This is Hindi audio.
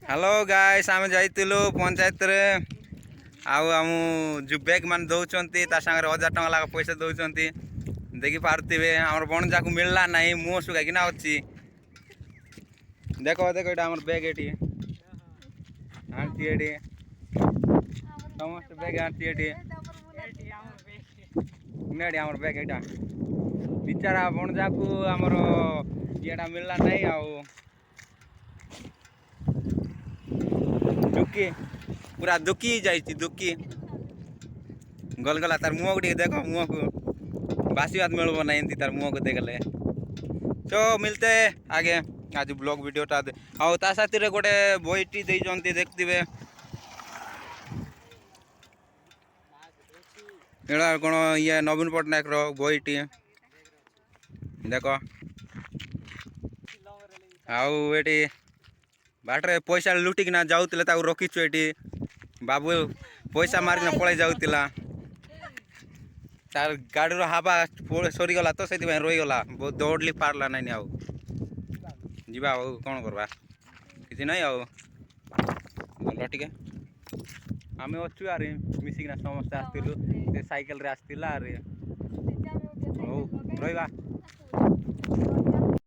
हेलो गाइस आम जाइलु पंचायत रे आम जो बैग मान दौरान 1000 टका पैसा दौरान देखी पारे आम बणजा को मिलला ना मुँह सुखाकिना अच्छी देख देख ये बैग ये आंटी ये समस्त बैग आंटी ये आम बैग यहाँ बिचारा बणजा को आमर ये मिलला नहीं दुखी पूरा दुखी जाइए दुखी गलगला तार मुँह को देख मुँह को बासी बात मिलबो ना एमती तार मुँह को देखले तो मिलते आगे आज ब्लॉग वीडियोटा आउ ता साथी रे गोटे बईटी देइजंती देखथिबे एड़ा कोन ये नवीन पटनायक रो बईटी देख आउ एटी बाटरे पैसा लुटिकिना जाऊला ताऊ रखीचु एटी बाबू पैसा मारिकिना पळै जाऊला तार गाड़ी हावा सरीगला तो से रहीगला बहुत दौड़ली पारला नहीं आउ जीवा कौन करवा किसी नहीं आउ भल टे आम अच्छु आरे मिसिकिना समस्ते आसलु साइकेल रे आसला आरे हो रहा।